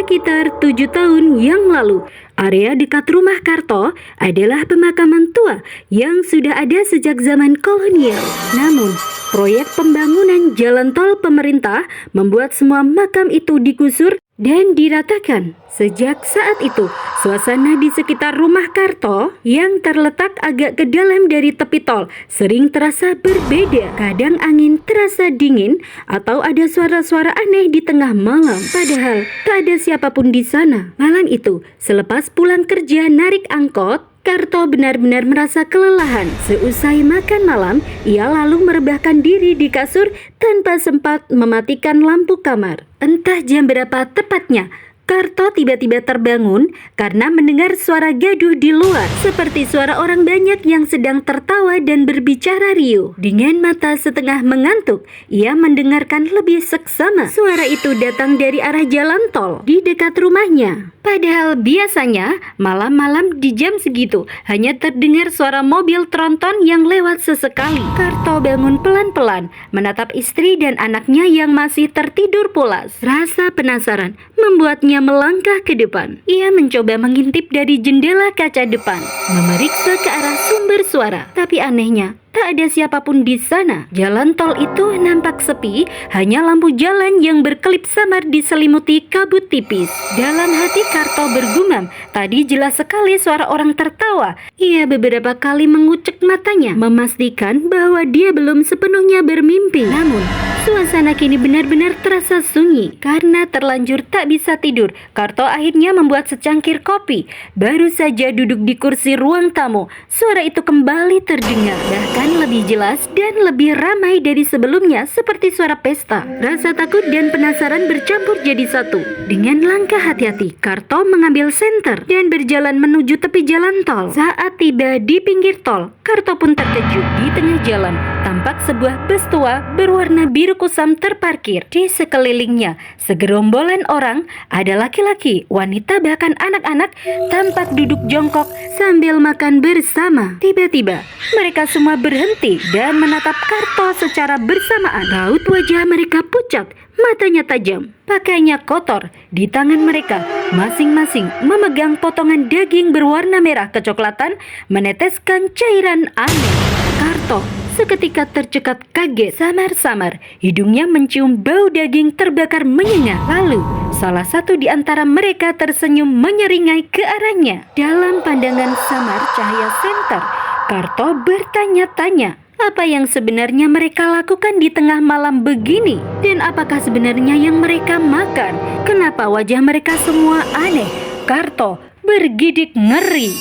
Sekitar 7 tahun yang lalu, area dekat rumah Karto adalah pemakaman tua yang sudah ada sejak zaman kolonial. Namun, proyek pembangunan jalan tol pemerintah membuat semua makam itu digusur dan diratakan. Sejak saat itu, suasana di sekitar rumah Karto yang terletak agak ke dalam dari tepi tol sering terasa berbeda. Kadang angin terasa dingin atau ada suara-suara aneh di tengah malam. Padahal tak ada siapapun di sana. Malam itu, selepas pulang kerja narik angkot, Karto benar-benar merasa kelelahan. Seusai makan malam, ia lalu merebahkan diri di kasur tanpa sempat mematikan lampu kamar. Entah jam berapa tepatnya, Karto tiba-tiba terbangun karena mendengar suara gaduh di luar, seperti suara orang banyak yang sedang tertawa dan berbicara riuh. Dengan mata setengah mengantuk, ia mendengarkan lebih seksama. Suara itu datang dari arah jalan tol di dekat rumahnya. Padahal biasanya malam-malam di jam segitu hanya terdengar suara mobil tronton yang lewat sesekali. Karto bangun pelan-pelan, menatap istri dan anaknya yang masih tertidur pulas. Rasa penasaran membuatnya melangkah ke depan. Ia mencoba mengintip dari jendela kaca depan, memeriksa ke arah sumber suara. Tapi anehnya, tak ada siapapun di sana. Jalan tol itu nampak sepi, hanya lampu jalan yang berkelip samar diselimuti kabut tipis. Dalam hati Karto bergumam, tadi jelas sekali suara orang tertawa. Ia beberapa kali mengucek matanya, memastikan bahwa dia belum sepenuhnya bermimpi. Namun, suasana kini benar-benar terasa sunyi. Karena terlanjur tak bisa tidur, Karto akhirnya membuat secangkir kopi. Baru saja duduk di kursi ruang tamu, suara itu kembali terdengar. Bahkan lebih jelas dan lebih ramai dari sebelumnya, seperti suara pesta. Rasa takut dan penasaran bercampur jadi satu. Dengan langkah hati-hati, Karto mengambil senter dan berjalan menuju tepi jalan tol. Saat tiba di pinggir tol, Karto pun terkejut. Di tengah jalan, tampak sebuah bus tua berwarna biru kusam terparkir. Di sekelilingnya, segerombolan orang, ada laki-laki, wanita, bahkan anak-anak, tampak duduk jongkok sambil makan bersama. Tiba-tiba, mereka semua berhenti dan menatap Karto secara bersamaan. Raut wajah mereka pucat, matanya tajam, pakaiannya kotor. Di tangan mereka, masing-masing memegang potongan daging berwarna merah kecoklatan, meneteskan cairan aneh. Karto seketika tercekat kaget. Samar-samar, hidungnya mencium bau daging terbakar menyengat. Lalu, salah satu di antara mereka tersenyum menyeringai ke arahnya. Dalam pandangan samar cahaya senter, Karto bertanya-tanya, apa yang sebenarnya mereka lakukan di tengah malam begini? Dan apakah sebenarnya yang mereka makan? Kenapa wajah mereka semua aneh? Karto bergidik ngeri.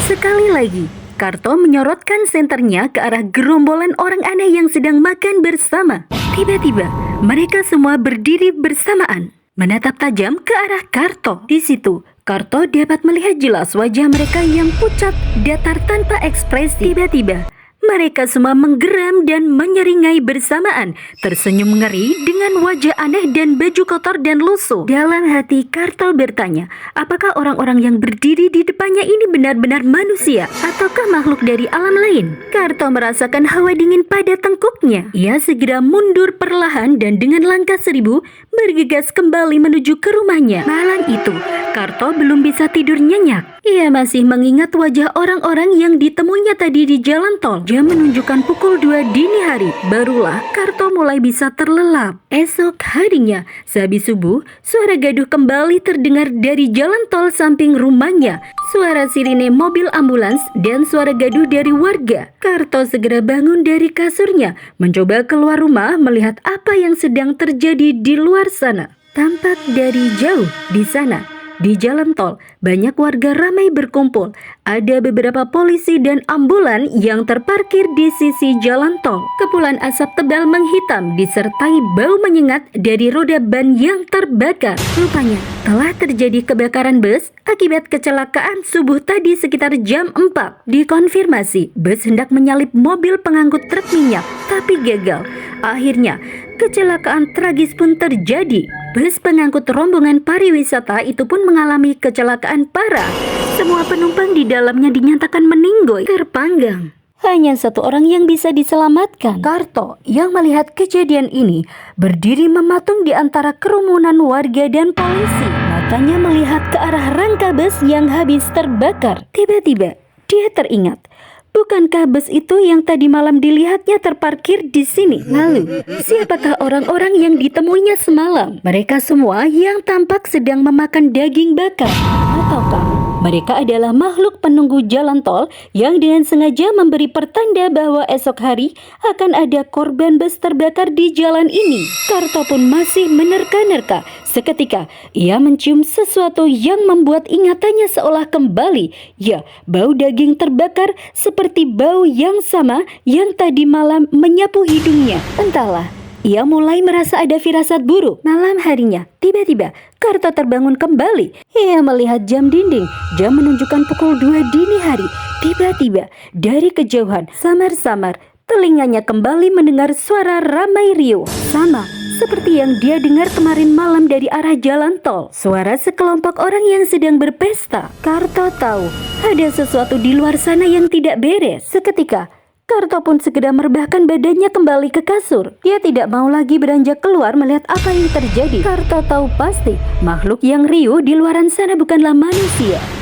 Sekali lagi, Karto menyorotkan senternya ke arah gerombolan orang aneh yang sedang makan bersama. Tiba-tiba, mereka semua berdiri bersamaan, menatap tajam ke arah Karto. Di situ, Karto dapat melihat jelas wajah mereka yang pucat, datar tanpa ekspresi. Tiba-tiba, mereka semua menggeram dan menyeringai bersamaan, tersenyum ngeri dengan wajah aneh dan baju kotor dan lusuh. Dalam hati Karto bertanya, apakah orang-orang yang berdiri di depannya ini benar-benar manusia ataukah makhluk dari alam lain? Karto merasakan hawa dingin pada tengkuknya. Ia segera mundur perlahan dan dengan langkah 1000 bergegas kembali menuju ke rumahnya. Malam itu, Karto belum bisa tidur nyenyak. Ia masih mengingat wajah orang-orang yang ditemuinya tadi di jalan tol. Jam menunjukkan pukul 2 dini hari. Barulah Karto mulai bisa terlelap. Esok harinya, sehabis subuh, suara gaduh kembali terdengar dari jalan tol samping rumahnya. Suara sirine mobil ambulans dan suara gaduh dari warga. Karto segera bangun dari kasurnya, mencoba keluar rumah melihat apa yang sedang terjadi di luar sana. Tampak dari jauh di sana, di jalan tol, banyak warga ramai berkumpul. Ada beberapa polisi dan ambulan yang terparkir di sisi jalan tol. Kepulan asap tebal menghitam disertai bau menyengat dari roda ban yang terbakar. Rupanya telah terjadi kebakaran bus akibat kecelakaan subuh tadi sekitar jam 4. Dikonfirmasi, bus hendak menyalip mobil pengangkut truk minyak, tapi gagal. Akhirnya, kecelakaan tragis pun terjadi. Bus pengangkut rombongan pariwisata itu pun mengalami kecelakaan parah. Semua penumpang di dalamnya dinyatakan meninggoy terpanggang. Hanya satu orang yang bisa diselamatkan. Karto yang melihat kejadian ini berdiri mematung di antara kerumunan warga dan polisi. Matanya melihat ke arah rangka bus yang habis terbakar. Tiba-tiba, dia teringat. Bukankah bus itu yang tadi malam dilihatnya terparkir di sini? Lalu, siapakah orang-orang yang ditemuinya semalam? Mereka semua yang tampak sedang memakan daging bakar. Ataukah mereka adalah makhluk penunggu jalan tol yang dengan sengaja memberi pertanda bahwa esok hari akan ada korban bus terbakar di jalan ini? Karto pun masih menerka-nerka. Seketika, ia mencium sesuatu yang membuat ingatannya seolah kembali. Ya, bau daging terbakar seperti bau yang sama yang tadi malam menyapu hidungnya. Entahlah, ia mulai merasa ada firasat buruk. Malam harinya, tiba-tiba Karto terbangun kembali. Ia melihat jam dinding. Jam menunjukkan pukul 2 dini hari. Tiba-tiba, dari kejauhan, samar-samar, telinganya kembali mendengar suara ramai riuh. Sama seperti yang dia dengar kemarin malam dari arah jalan tol. Suara sekelompok orang yang sedang berpesta. Karto tahu ada sesuatu di luar sana yang tidak beres. Seketika, Karto pun segera merebahkan badannya kembali ke kasur. Dia tidak mau lagi beranjak keluar melihat apa yang terjadi. Karto tahu pasti makhluk yang riuh di luaran sana bukanlah manusia.